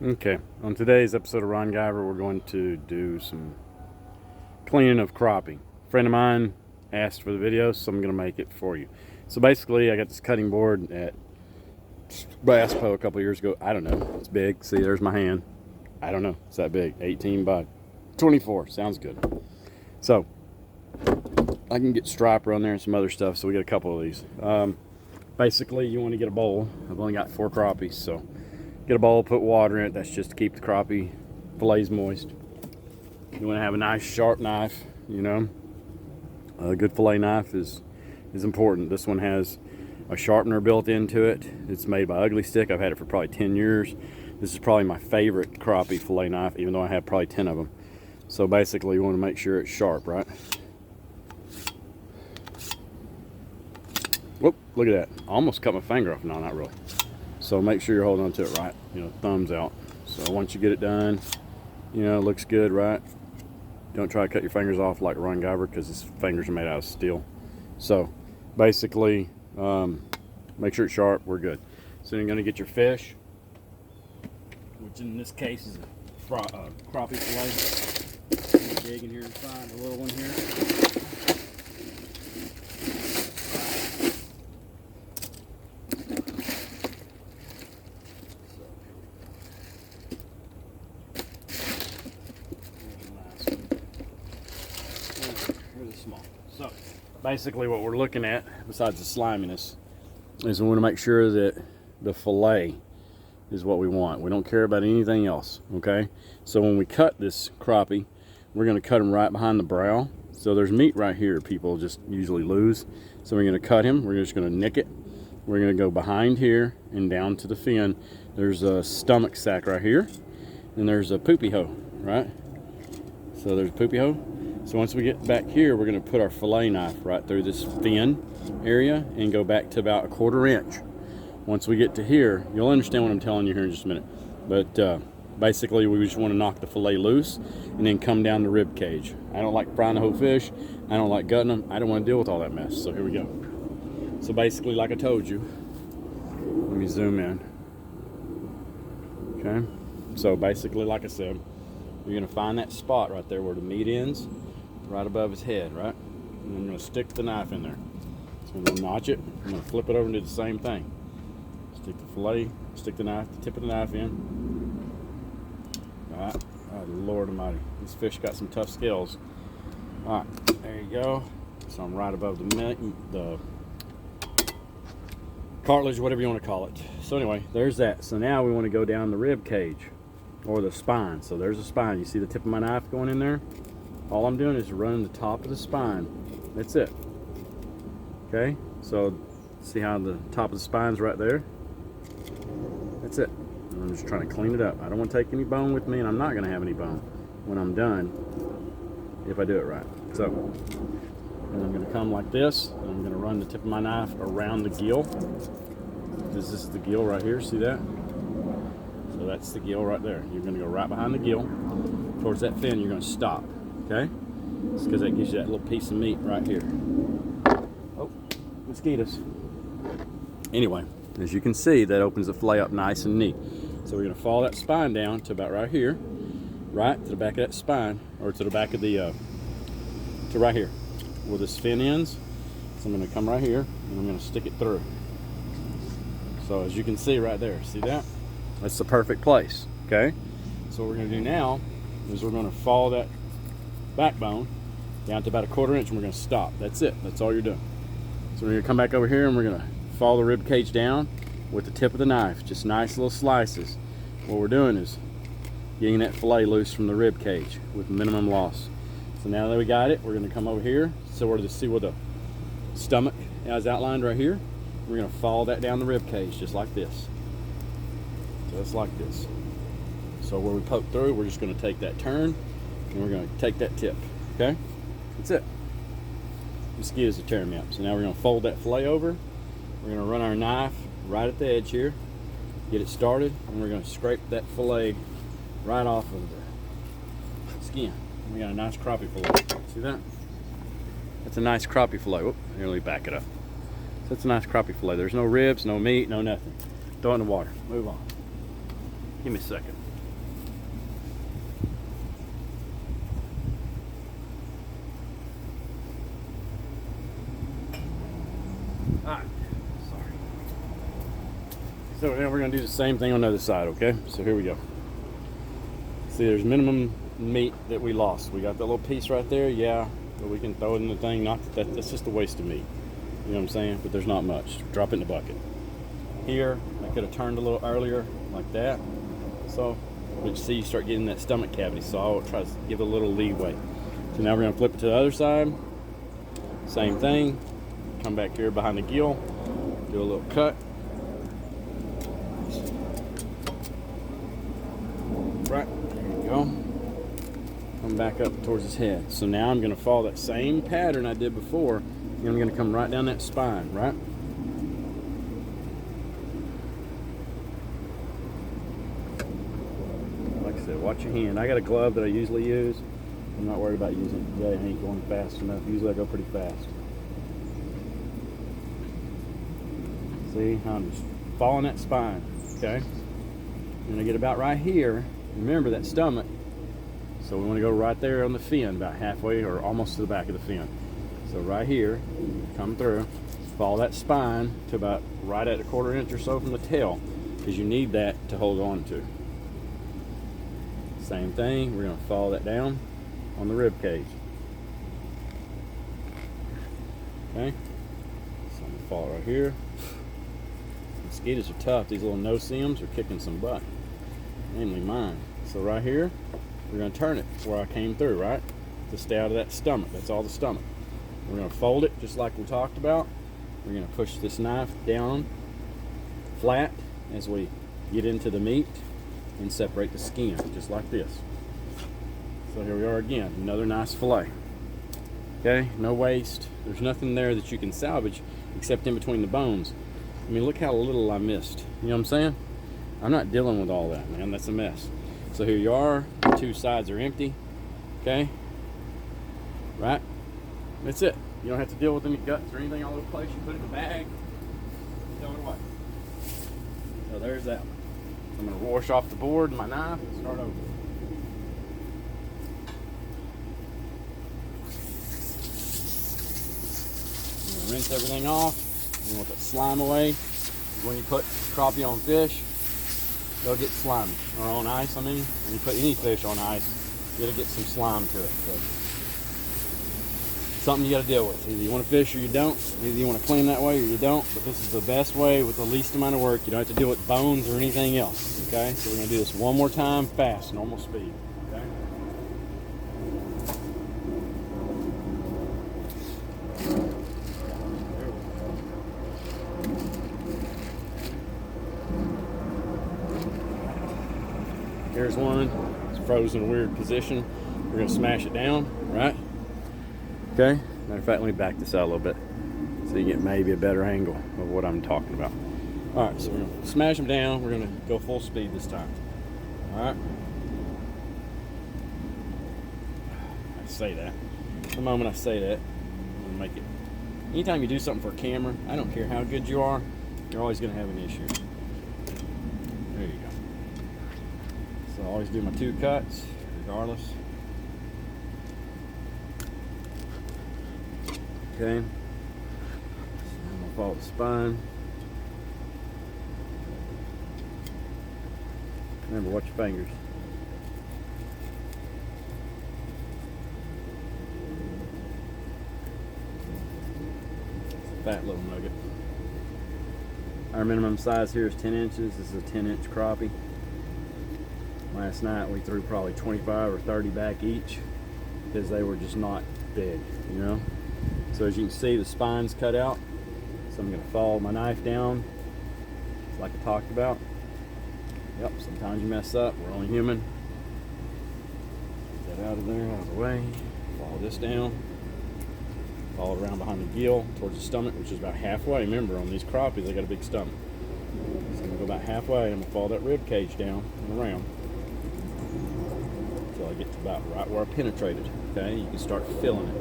Okay, on today's episode of Ron Guyver, we're going to do some cleaning of crappie. A friend of mine asked for the video, so I'm going to make it for you. So basically, I got this cutting board at Bass Pro a couple years ago. I don't know, it's big. See, there's my hand. I don't know, it's that big. 18 by 24, sounds good. So, I can get striper on there and some other stuff, so we get a couple of these. Basically, you want to get a bowl. I've only got 4 crappies, so get a bowl, put water in it. That's just to keep the crappie fillets moist. You want to have a nice sharp knife, you know. A good fillet knife is important. This one has a sharpener built into it. It's made by Ugly Stick. I've had it for probably 10 years. This is probably my favorite crappie fillet knife, even though I have probably 10 of them. So basically, you want to make sure it's sharp, right? Whoop, look at that. I almost cut my finger off. No, not really. So make sure you're holding on to it right, you know, thumbs out. So once you get it done, you know, it looks good, right? Don't try to cut your fingers off like Ron Guyver, because his fingers are made out of steel. So basically, make sure it's sharp, we're good. So you're gonna get your fish, which in this case is a crappie fillet. Big in here inside, the little one here. Small. So basically what we're looking at, besides the sliminess, is we want to make sure that the fillet is what we want. We don't care about anything else, okay? So when we cut this crappie, we're going to cut him right behind the brow. So there's meat right here people just usually lose. So we're going to cut him. We're just going to nick it. We're going to go behind here and down to the fin. There's a stomach sack right here, and there's a poopy hole, right? So there's a poopy hole. So once we get back here, we're going to put our fillet knife right through this fin area and go back to about 1/4 inch. Once we get to here, you'll understand what I'm telling you here in just a minute. But basically, we just want to knock the fillet loose and then come down the rib cage. I don't like frying the whole fish. I don't like gutting them. I don't want to deal with all that mess. So here we go. So basically, like I told you, let me zoom in. Okay. So basically, like I said, you're going to find that spot right there where the meat ends, right above his head, right? And I'm going to stick the knife in there. So I'm going to notch it. I'm going to flip it over and do the same thing. Stick the fillet, stick the knife, the tip of the knife in. All right. Oh, Lord Almighty. This fish got some tough scales. All right. There you go. So I'm right above the cartilage, whatever you want to call it. So anyway, there's that. So now we want to go down the rib cage, or the spine. So there's the spine. You see the tip of my knife going in there? All I'm doing is running the top of the spine. That's it. Okay, so see how the top of the spine's right there? That's it. And I'm just trying to clean it up. I don't want to take any bone with me, and I'm not going to have any bone when I'm done if I do it right. So, and I'm going to come like this, and I'm going to run the tip of my knife around the gill. This is the gill right here, see that? So that's the gill right there. You're going to go right behind the gill towards that fin. You're going to stop, okay? It's because that gives you that little piece of meat right here. Oh, mosquitoes. Anyway, as you can see, that opens the fillet up nice and neat. So we're going to follow that spine down to about right here, right to the back of that spine, or to the back of the, to right here, where this fin ends. So I'm going to come right here, and I'm going to stick it through. So as you can see right there, see that? That's the perfect place, okay? So what we're going to do now is we're going to follow that backbone down to about 1/4 inch, and we're going to stop. That's it. That's all you're doing. So we're going to come back over here, and we're going to follow the rib cage down with the tip of the knife. Just nice little slices. What we're doing is getting that fillet loose from the rib cage with minimum loss. So now that we got it, we're going to come over here. So we're to see where the stomach is outlined right here. We're going to follow that down the rib cage just like this. Just like this. So where we poke through, we're just going to take that turn, and we're going to take that tip. Okay? That's it. Mosquitoes are tearing me up. So now we're going to fold that fillet over. We're going to run our knife right at the edge here, get it started, and we're going to scrape that fillet right off of the skin. We got a nice crappie fillet. See that? That's a nice crappie fillet. Whoop, here, let me back it up. So that's a nice crappie fillet. There's no ribs, no meat, no nothing. Throw it in the water. Move on. Give me a second. So now we're gonna do the same thing on the other side, okay? So here we go. See, there's minimum meat that we lost. We got that little piece right there, yeah, but we can throw it in the thing. Not that that's just a waste of meat. You know what I'm saying? But there's not much. Drop it in the bucket. Here, I could have turned a little earlier, like that. So, but you see, you start getting that stomach cavity. So I'll try to give it a little leeway. So now we're gonna flip it to the other side. Same thing. Come back here behind the gill. Do a little cut. Right, there you go. Come back up towards his head. So now I'm gonna follow that same pattern I did before, and I'm gonna come right down that spine, right? Like I said, watch your hand. I got a glove that I usually use. I'm not worried about using it today. I ain't going fast enough. Usually I go pretty fast. See how I'm just following that spine, okay? I'm gonna get about right here. Remember that stomach. So we wanna go right there on the fin, about halfway or almost to the back of the fin. So right here, come through, follow that spine to about right at a 1/4 inch or so from the tail, because you need that to hold on to. Same thing, we're gonna follow that down on the rib cage. Okay, so I'm gonna follow right here. Mosquitoes are tough. These little no-see-ums are kicking some butt, namely mine. So right here, we're gonna turn it where I came through, right? To stay out of that stomach. That's all the stomach. We're gonna fold it just like we talked about. We're gonna push this knife down flat as we get into the meat and separate the skin, just like this. So here we are again, another nice fillet. Okay, no waste. There's nothing there that you can salvage except in between the bones. I mean, look how little I missed. You know what I'm saying? I'm not dealing with all that, man. That's a mess. So here you are. The two sides are empty. Okay? Right? That's it. You don't have to deal with any guts or anything all over the place. You put it in the bag. Throw it away. So there's that one. I'm going to wash off the board and my knife and start over. I'm going to rinse everything off. You want that slime away. When you put crappie on fish, they'll get slimy. Or on ice, I mean. When you put any fish on ice, it'll get some slime to it. So, something you got to deal with. Either you want to fish or you don't. Either you want to clean that way or you don't. But this is the best way with the least amount of work. You don't have to deal with bones or anything else. Okay? So we're going to do this one more time, fast, normal speed. Okay? Here's one. It's frozen in a weird position. We're going to smash it down, right? Okay? Matter of fact, let me back this out a little bit so you get maybe a better angle of what I'm talking about. Alright, so we're going to smash them down. We're going to go full speed this time. Alright? I say that. The moment I say that, I'm going to make it. Anytime you do something for a camera, I don't care how good you are, you're always going to have an issue. There you go. So I always do my 2 cuts, regardless. Okay. I'm gonna follow the spine. Remember, watch your fingers. It's a fat little nugget. Our minimum size here is 10 inches. This is a 10-inch crappie. Last night we threw probably 25 or 30 back each because they were just not big, you know. So as you can see, the spine's cut out. So I'm going to follow my knife down, like I talked about. Yep, sometimes you mess up. We're only human. Get that out of there, out of the way. Follow this down. Follow it around behind the gill towards the stomach, which is about halfway. Remember, on these crappies, they got a big stomach. So I'm going to go about halfway, and I'm going to follow that rib cage down and around until I get to about right where I penetrated. Okay, you can start feeling it.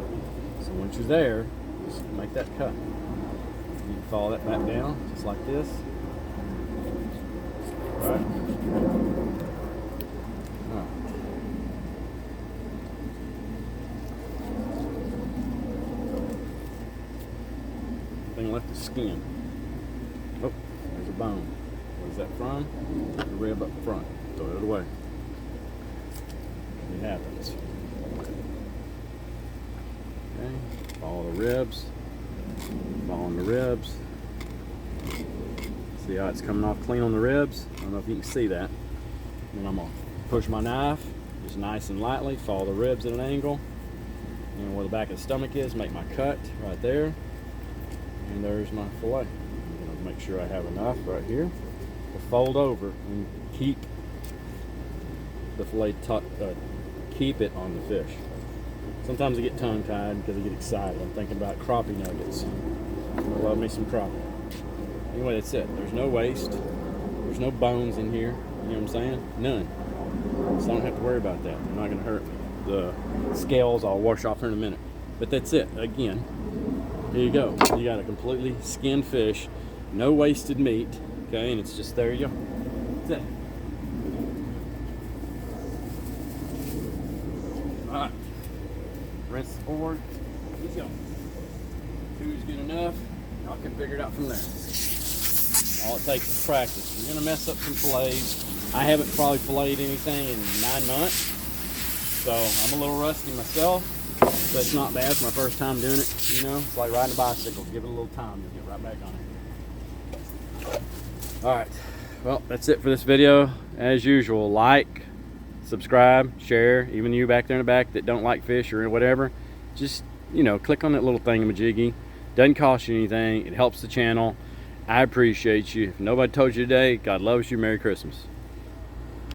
So once you're there, just make that cut. You can follow that back down, just like this. Right. Thing left is skin. Oh, there's a bone. What does that from? The rib up front. Throw it away. It happens. Okay, follow the ribs. Following the ribs. See how it's coming off clean on the ribs? I don't know if you can see that. Then I'm gonna push my knife, just nice and lightly, follow the ribs at an angle. And where the back of the stomach is, make my cut right there. And there's my fillet. I'm gonna make sure I have enough right here to fold over and keep the fillet keep it on the fish. Sometimes I get tongue-tied because I get excited. I'm thinking about crappie nuggets. I love me some crappie. Anyway, that's it. There's no waste. There's no bones in here. You know what I'm saying? None. So I don't have to worry about that. They're not going to hurt the scales. I'll wash off here in a minute. But that's it. Again, here you go. You got a completely skinned fish. No wasted meat. Okay, and it's just there you go. That's it. Alright. Rinse the board. Let's go. 2 is good enough. Y'all can figure it out from there. All it takes is practice. You're gonna mess up some fillets. I haven't probably filleted anything in 9 months, so I'm a little rusty myself. But it's not bad for my first time doing it. You know, it's like riding a bicycle. Give it a little time, you'll get right back on it. All right. Well, that's it for this video. As usual, like, subscribe, share. Even you back there in the back that don't like fish or whatever, just, you know, click on that little thingamajiggy. Doesn't cost you anything. It helps the channel. I appreciate you. If nobody told you today, God loves you. Merry Christmas.